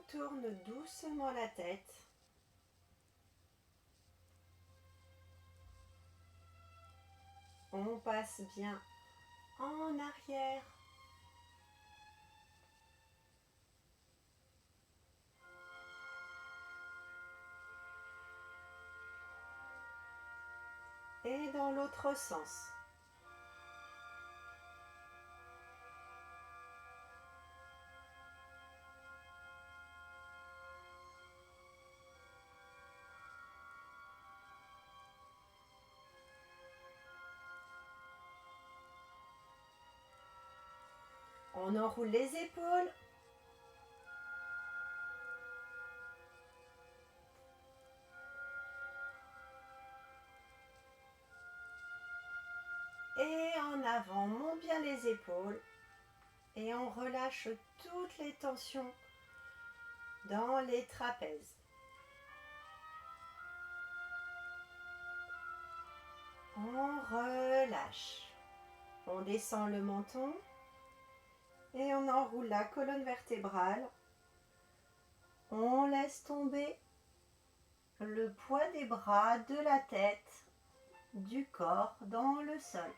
tourne doucement la tête. On passe bien en arrière. Et dans l'autre sens. On enroule les épaules. Et en avant, on monte bien les épaules. Et on relâche toutes les tensions dans les trapèzes. On relâche. On descend le menton. Et on enroule la colonne vertébrale. On laisse tomber le poids des bras, de la tête, du corps dans le sol.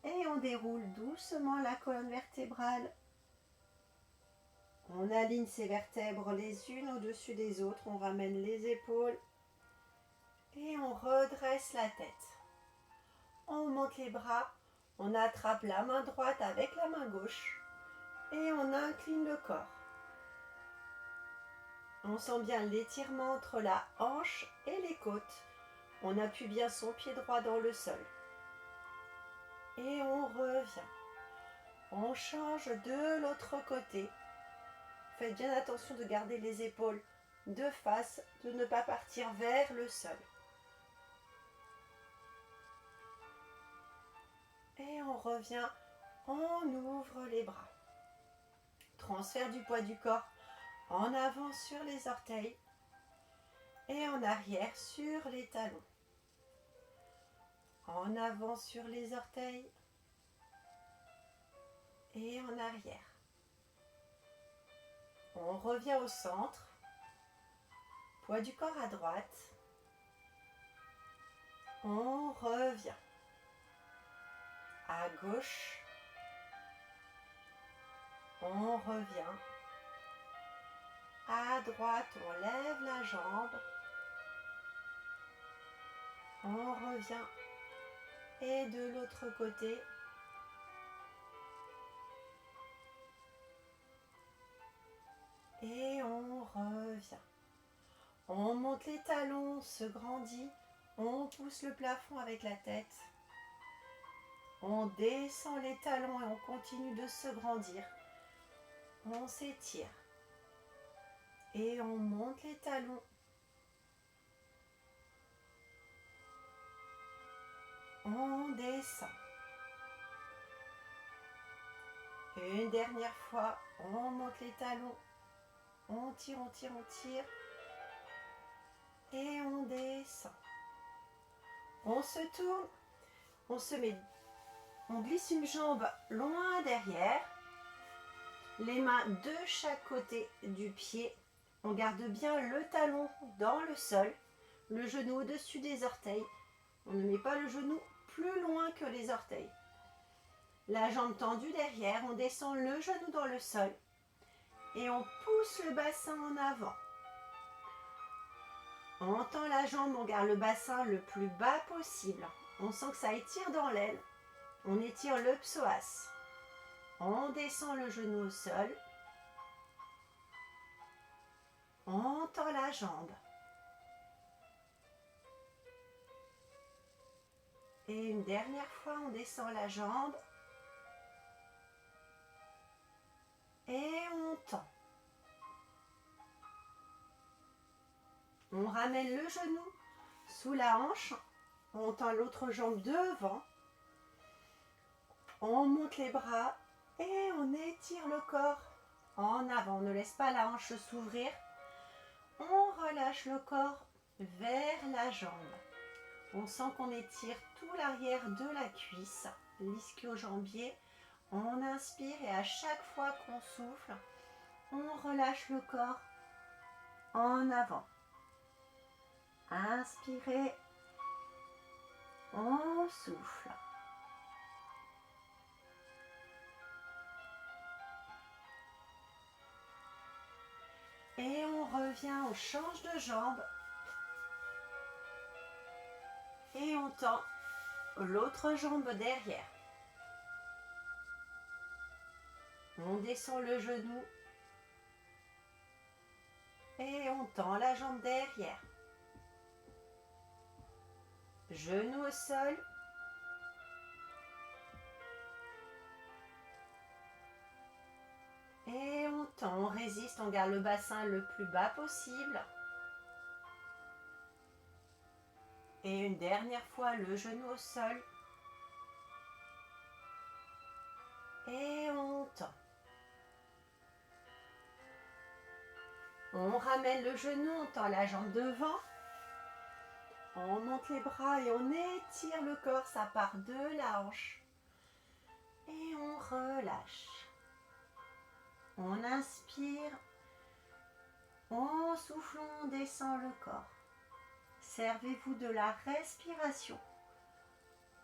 Et on déroule doucement la colonne vertébrale. On aligne ces vertèbres les unes au-dessus des autres. On ramène les épaules. Et on redresse la tête. On monte les bras. On attrape la main droite avec la main gauche. Et on incline le corps. On sent bien l'étirement entre la hanche et les côtes. On appuie bien son pied droit dans le sol. Et on revient. On change de l'autre côté. Faites bien attention de garder les épaules de face, de ne pas partir vers le sol. Et on revient, on ouvre les bras. Transfert du poids du corps en avant sur les orteils et en arrière sur les talons. En avant sur les orteils et en arrière. On revient au centre, poids du corps à droite. On revient à gauche. On revient à droite, on lève la jambe. On revient et de l'autre côté. Et on revient. On monte les talons, on se grandit. On pousse le plafond avec la tête. On descend les talons et on continue de se grandir. On s'étire. Et on monte les talons. On descend. Une dernière fois, on monte les talons. On tire, on tire, on tire. Et on descend. On se tourne. On glisse une jambe loin derrière. Les mains de chaque côté du pied. On garde bien le talon dans le sol. Le genou au-dessus des orteils. On ne met pas le genou plus loin que les orteils. La jambe tendue derrière. On descend le genou dans le sol. Et on pousse le bassin en avant. On tend la jambe, on garde le bassin le plus bas possible. On sent que ça étire dans l'aile. On étire le psoas. On descend le genou au sol. On tend la jambe. Et une dernière fois, on descend la jambe. Et on tend. On ramène le genou sous la hanche. On tend l'autre jambe devant. On monte les bras et on étire le corps en avant. On ne laisse pas la hanche s'ouvrir. On relâche le corps vers la jambe. On sent qu'on étire tout l'arrière de la cuisse, l'ischio-jambier. On inspire et à chaque fois qu'on souffle, On relâche le corps en avant. Inspirez. On souffle. Et on revient, on change de jambe. Et on tend l'autre jambe derrière. On descend le genou. Et on tend la jambe derrière. Genou au sol. Et on tend, on résiste, on garde le bassin le plus bas possible. Et une dernière fois, le genou au sol. Et on tend. On ramène le genou, on tend la jambe devant. On monte les bras et on étire le corps, ça part de la hanche. Et on relâche. On inspire. En soufflant, on descend le corps. Servez-vous de la respiration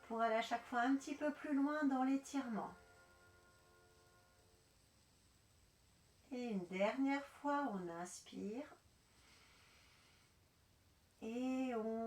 pour aller à chaque fois un petit peu plus loin dans l'étirement. Et une dernière fois, on inspire. Et on